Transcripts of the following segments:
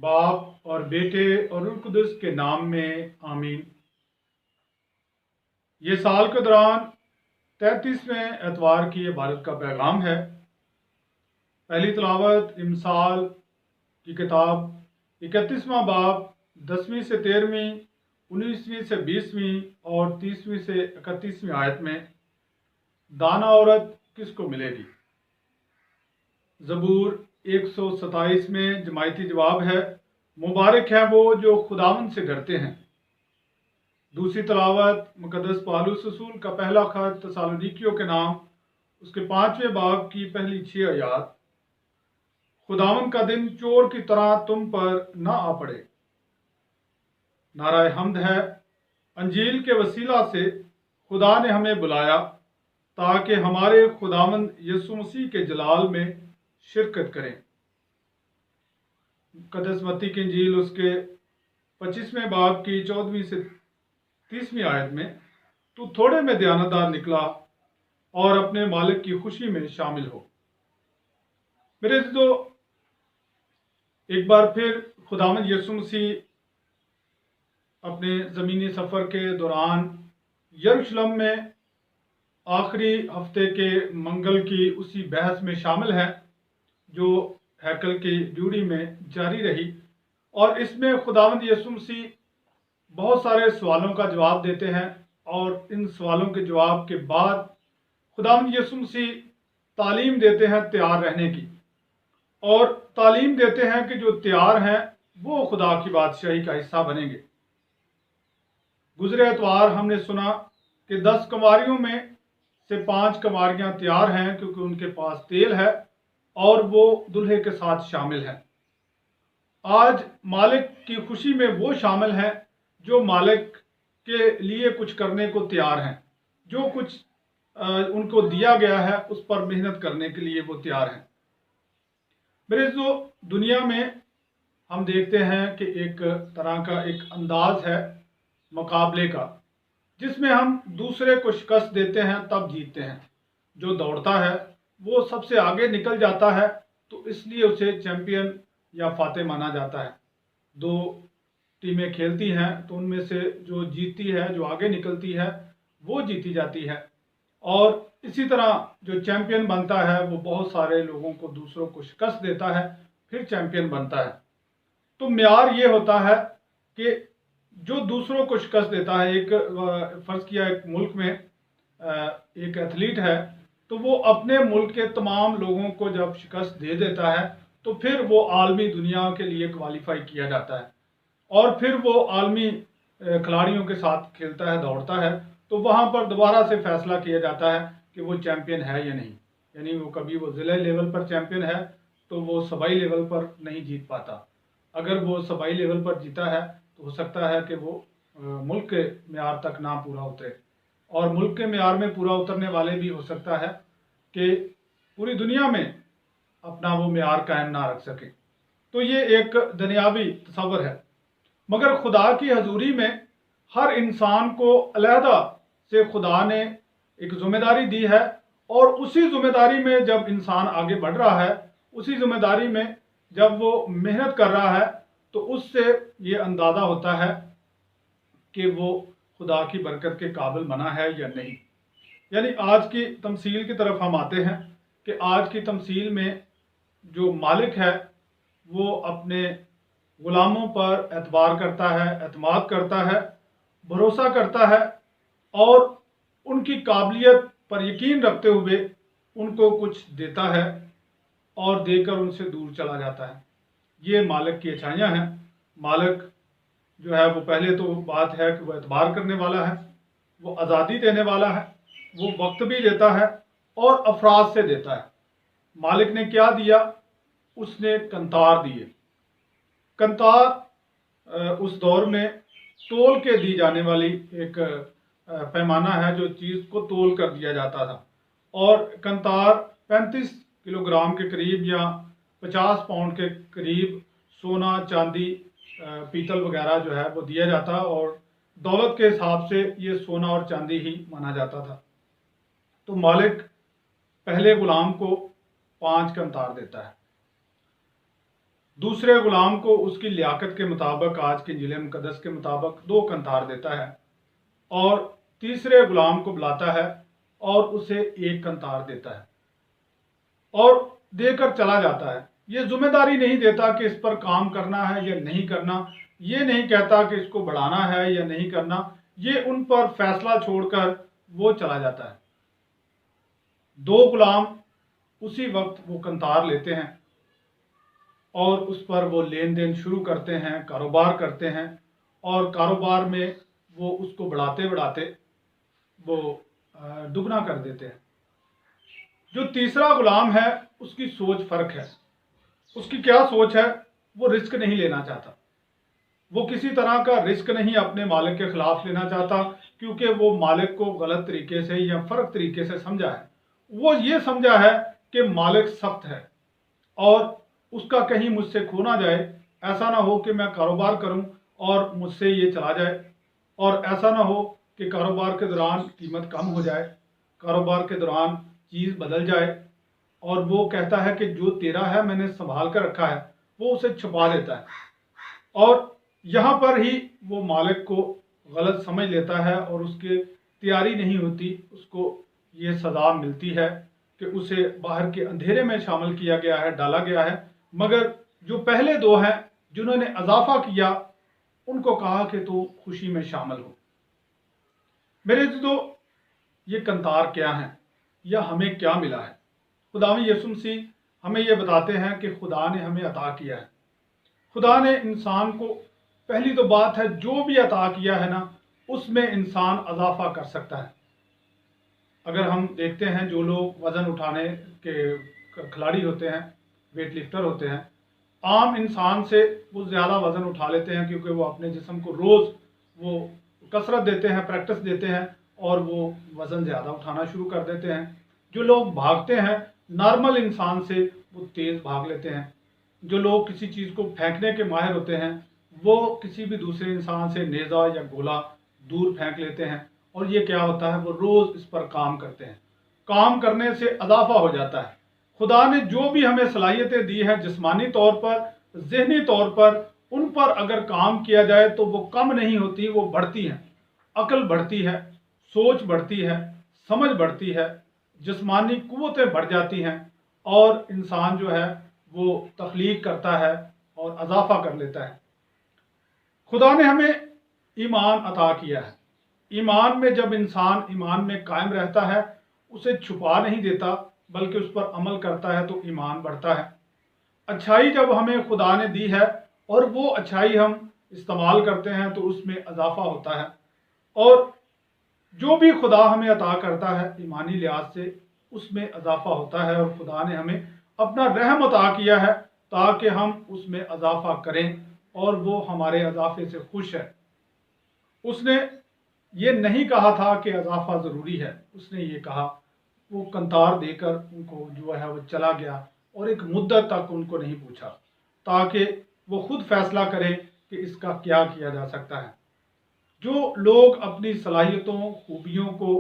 बाप और बेटे और रूह कुदस के नाम में आमीन। ये साल के दौरान 33वें एतवार की इबादत का पैगाम है। पहली तिलावत इमसाल की किताब 31वां बाब 10वीं से 13वीं, 19वीं से 20वीं और 30वीं से 31वीं आयत में दाना औरत किसको मिलेगी। ज़बूर 127 में जमायती जवाब है, मुबारक है वो जो खुदावंद से डरते हैं। दूसरी तलावत मुकद्दस पौलुस रसूल का पहला खत तस्सलुनीकियों के नाम उसके 5वें बाब की पहली 6 आयत, खुदावंद का दिन चोर की तरह तुम पर न आ पड़े। नाराए हम्द है, अंजील के वसीला से खुदा ने हमें बुलाया ताकि हमारे खुदावंद यसु मसीह के जलाल में शिरकत करें। मुकद्दस मत्ती की इंजील उसके 25वें बाब की 14वीं से 30वीं आयत में तू थोड़े में दयानतदार निकला और अपने मालिक की खुशी में शामिल हो। मेरे तो एक बार फिर खुदावंद यसु मसीह अपने ज़मीनी सफ़र के दौरान यरूशलेम में आखिरी हफ्ते के मंगल की उसी बहस में शामिल है जो हैकल की ड्यूटी में जारी रही, और इसमें खुदावंद यसु मसीह बहुत सारे सवालों का जवाब देते हैं और इन सवालों के जवाब के बाद खुदावंद यसु मसीह तालीम देते हैं तैयार रहने की, और तालीम देते हैं कि जो तैयार हैं वो खुदा की बादशाही का हिस्सा बनेंगे। गुज़रे एतवार हमने सुना कि 10 कंवारियों में से 5 कंवारियां तैयार हैं क्योंकि उनके पास तेल है और वो दुल्हे के साथ शामिल हैं। आज मालिक की खुशी में वो शामिल हैं जो मालिक के लिए कुछ करने को तैयार हैं, जो कुछ उनको दिया गया है उस पर मेहनत करने के लिए वो तैयार हैं। मेरे जो दुनिया में हम देखते हैं कि एक तरह का एक अंदाज है मुकाबले का, जिसमें हम दूसरे को शिकस्त देते हैं तब जीतते हैं। जो दौड़ता है वो सबसे आगे निकल जाता है तो इसलिए उसे चैंपियन या फातेह माना जाता है। 2 टीमें खेलती हैं तो उनमें से जो जीतती है, जो आगे निकलती है, वो जीती जाती है, और इसी तरह जो चैंपियन बनता है वो बहुत सारे लोगों को, दूसरों को शिकस्त देता है, फिर चैंपियन बनता है। तो म्यार ये होता है कि जो दूसरों को शिकस्त देता है, एक फर्ज किया एक मुल्क में एक एथलीट है तो वो अपने मुल्क के तमाम लोगों को जब शिकस्त दे देता है तो फिर वो आलमी दुनिया के लिए क्वालिफाई किया जाता है और फिर वो आलमी खिलाड़ियों के साथ खेलता है, दौड़ता है, तो वहाँ पर दोबारा से फैसला किया जाता है कि वो चैंपियन है या नहीं। यानी वो कभी वो ज़िला लेवल पर चैंपियन है तो वो सूबाई लेवल पर नहीं जीत पाता। अगर वो सूबाई लेवल पर जीता है तो हो सकता है कि वो मुल्क के मेयार तक ना पूरा उतरे, और मुल्क के मेयार में पूरा उतरने वाले भी हो सकता है कि पूरी दुनिया में अपना वो मेयार कायम ना रख सके। तो ये एक दुनियावी तस्वर है, मगर खुदा की हजूरी में हर इंसान को अलहदा से खुदा ने एक ज़िम्मेदारी दी है, और उसी ज़िम्मेदारी में जब इंसान आगे बढ़ रहा है, उसी ज़िम्मेदारी में जब वो मेहनत कर रहा है, तो उससे ये अंदाज़ा होता है कि वो खुदा की बरकत के काबिल बना है या नहीं। यानी आज की तमसील की तरफ हम आते हैं कि आज की तमसील में जो मालिक है वो अपने ग़ुलामों पर एतबार करता है, एतमाद करता है, भरोसा करता है, और उनकी काबिलियत पर यकीन रखते हुए उनको कुछ देता है और देकर उनसे दूर चला जाता है। ये मालिक की अच्छाइयाँ हैं। मालिक जो है वो पहले तो बात है कि वो एतबार करने वाला है, वो आज़ादी देने वाला है, वो वक्त भी देता है और अफराज से देता है। मालिक ने क्या दिया? उसने कंतार दिए। कंतार उस दौर में तोल के दी जाने वाली एक पैमाना है, जो चीज़ को तोल कर दिया जाता था, और कंतार 35 किलोग्राम के करीब या 50 पाउंड के करीब सोना, चांदी, पीतल वगैरह जो है वो दिया जाता, और दौलत के हिसाब से ये सोना और चांदी ही माना जाता था। तो मालिक पहले गुलाम को 5 कंतार देता है। दूसरे गुलाम को उसकी लियाकत के मुताबिक, आज के इंजील मुकद्दस के मुताबिक 2 कंतार देता है, और तीसरे गुलाम को बुलाता है और उसे 1 कंतार देता है और देकर चला जाता है। ये जिम्मेदारी नहीं देता कि इस पर काम करना है या नहीं करना, ये नहीं कहता कि इसको बढ़ाना है या नहीं करना, ये उन पर फैसला छोड़कर वो चला जाता है। 2 गुलाम उसी वक्त वो कंतार लेते हैं और उस पर वो लेन देन शुरू करते हैं, कारोबार करते हैं, और कारोबार में वो उसको बढ़ाते बढ़ाते वो दुगना कर देते हैं। जो तीसरा गुलाम है उसकी सोच फर्क है। उसकी क्या सोच है? वो रिस्क नहीं लेना चाहता, वो किसी तरह का रिस्क नहीं अपने मालिक के खिलाफ लेना चाहता, क्योंकि वो मालिक को गलत तरीके से या फर्क तरीके से समझा है। वो ये समझा है कि मालिक सख्त है और उसका कहीं मुझसे खो ना जाए, ऐसा ना हो कि मैं कारोबार करूं और मुझसे ये चला जाए, और ऐसा ना हो कि कारोबार के दौरान कीमत कम हो जाए, कारोबार के दौरान चीज़ बदल जाए, और वो कहता है कि जो तेरा है मैंने संभाल कर रखा है, वो उसे छुपा देता है। और यहाँ पर ही वो मालिक को गलत समझ लेता है और उसके तैयारी नहीं होती, उसको ये सज़ा मिलती है कि उसे बाहर के अंधेरे में शामिल किया गया है, डाला गया है। मगर जो पहले 2 हैं जिन्होंने इजाफा किया, उनको कहा कि तो खुशी में शामिल हो। मेरे दोस्तों, ये कंतार क्या हैं या हमें क्या मिला है? खुदावंद यीशु मसीह हमें ये बताते हैं कि खुदा ने हमें अता किया है। खुदा ने इंसान को, पहली तो बात है, जो भी अता किया है ना, उसमें इंसान इजाफा कर सकता है। अगर हम देखते हैं जो लोग वज़न उठाने के खिलाड़ी होते हैं, वेट लिफ्टर होते हैं, आम इंसान से वो ज़्यादा वज़न उठा लेते हैं, क्योंकि वो अपने जिस्म को रोज़ वो कसरत देते हैं, प्रैक्टिस देते हैं, और वो वज़न ज़्यादा उठाना शुरू कर देते हैं। जो लोग भागते हैं नॉर्मल इंसान से, वो तेज़ भाग लेते हैं। जो लोग किसी चीज़ को फेंकने के माहिर होते हैं, वो किसी भी दूसरे इंसान से नेज़ा या गोला दूर फेंक लेते हैं, और ये क्या होता है, वो रोज़ इस पर काम करते हैं। काम करने से इजाफा हो जाता है। खुदा ने जो भी हमें सलाहियतें दी हैं जिस्मानी तौर पर, ज़हनी तौर पर, उन पर अगर काम किया जाए तो वो कम नहीं होती, वो बढ़ती हैं। अक्ल बढ़ती है, सोच बढ़ती है, समझ बढ़ती है, जिस्मानी कुव्वतें बढ़ जाती हैं, और इंसान जो है वो तख्लीक करता है और इजाफा कर लेता है। खुदा ने हमें ईमान अता किया है। ईमान में जब इंसान ईमान में कायम रहता है, उसे छुपा नहीं देता, बल्कि उस पर अमल करता है, तो ईमान बढ़ता है। अच्छाई जब हमें खुदा ने दी है और वो अच्छाई हम इस्तेमाल करते हैं, तो उसमें इजाफा होता है। और जो भी खुदा हमें अता करता है ईमानी लिहाज से, उसमें इजाफा होता है, और खुदा ने हमें अपना रहम अता किया है ताकि हम उसमें इजाफा करें, और वो हमारे इजाफे से खुश है। उसने ये नहीं कहा था कि इजाफा ज़रूरी है, उसने ये कहा, वो कंतार देकर उनको जो है वो चला गया, और एक मुद्दत तक उनको नहीं पूछा, ताकि वो खुद फैसला करें कि इसका क्या किया जा सकता है। जो लोग अपनी सलाहियतों, खूबियों को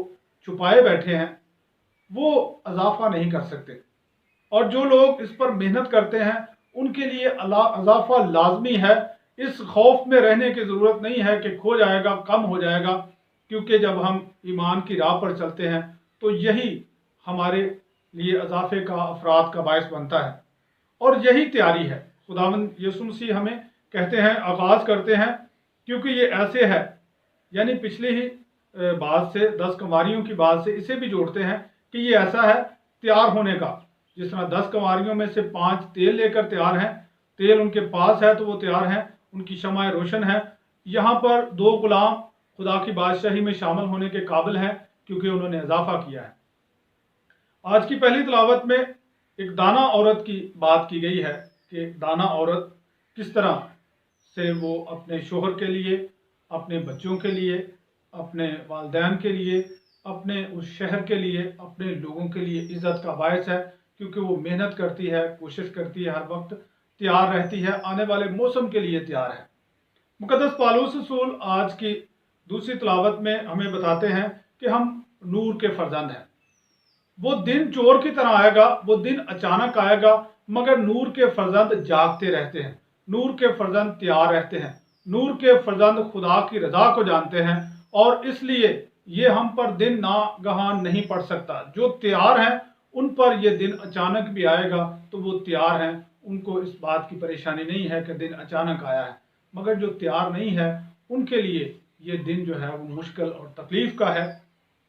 छुपाए बैठे हैं, वो इजाफा नहीं कर सकते, और जो लोग इस पर मेहनत करते हैं, उनके लिए इजाफा लाजमी है। इस खौफ में रहने की ज़रूरत नहीं है कि खो जाएगा, कम हो जाएगा, क्योंकि जब हम ईमान की राह पर चलते हैं तो यही हमारे लिए इजाफे का, अफराद का बायस बनता है, और यही तैयारी है। खुदावंद यीशु मसीह हमें कहते हैं, आगाज़ करते हैं, क्योंकि ये ऐसे है, यानी पिछले ही बात से, 10 कंवारियों की बात से इसे भी जोड़ते हैं कि ये ऐसा है तैयार होने का। जिस तरह 10 कंवारियों में से 5 तेल लेकर तैयार हैं, तेल उनके पास है तो वो तैयार हैं, उनकी शमाएं रोशन है। यहाँ पर 2 गुलाम खुदा की बादशाही में शामिल होने के काबिल हैं, क्योंकि उन्होंने इजाफा किया है। आज की पहली तिलावत में एक दाना औरत की बात की गई है कि दाना औरत किस तरह से वो अपने शोहर के लिए, अपने बच्चों के लिए, अपने वालिदैन के लिए, अपने उस शहर के लिए, अपने लोगों के लिए इज़्ज़त का बायस है, क्योंकि वो मेहनत करती है, कोशिश करती है, हर वक्त तैयार रहती है, आने वाले मौसम के लिए तैयार है। मुकद्दस पौलुस रसूल आज की दूसरी तिलावत में हमें बताते हैं कि हम नूर के फर्जंद हैं। वो दिन चोर की तरह आएगा, वो दिन अचानक आएगा, मगर नूर के फर्जंद जागते रहते हैं, नूर के फर्जंद तैयार रहते हैं, नूर के फर्जंद खुदा की रजा को जानते हैं, और इसलिए ये हम पर दिन नागहान नहीं पड़ सकता। जो तैयार हैं उन पर ये दिन अचानक भी आएगा तो वो तैयार हैं, उनको इस बात की परेशानी नहीं है कि दिन अचानक आया है। मगर जो तैयार नहीं है उनके लिए ये दिन जो है वो मुश्किल और तकलीफ का है।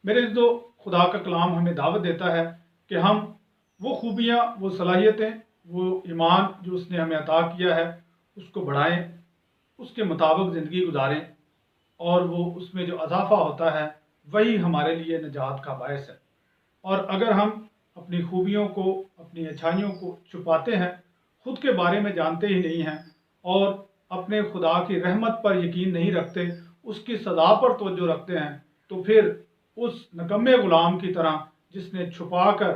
मेरे जो खुदा का कलाम हमें दावत देता है कि हम वो खूबियाँ, वो सलाहियतें, वो ईमान जो उसने हमें अता किया है उसको बढ़ाएं, उसके मुताबिक ज़िंदगी गुजारें, और वो उसमें जो अजाफा होता है वही हमारे लिए निजात का बायस है। और अगर हम अपनी खूबियों को, अपनी अच्छाइयों को छुपाते हैं, खुद के बारे में जानते ही नहीं हैं, और अपने खुदा की रहमत पर यकीन नहीं रखते, उसकी सज़ा पर तवज्जो रखते हैं, तो फिर उस नकम्मे गुलाम की तरह जिसने छुपा कर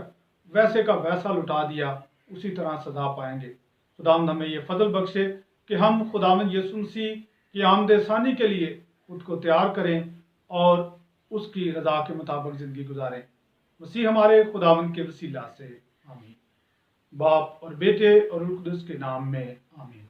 वैसे का वैसा लुटा दिया, उसी तरह सज़ा पाएंगे। खुदावंद हमें ये फजल बख्शे कि हम खुदावंद यीशु मसीह की आमद सानी के लिए खुद को तैयार करें और उसकी रज़ा के मुताबिक ज़िंदगी गुजारें। मसीह हमारे खुदावंद के वसीला से आमीन। बाप और बेटे और रूह कुदस के नाम में आमीन।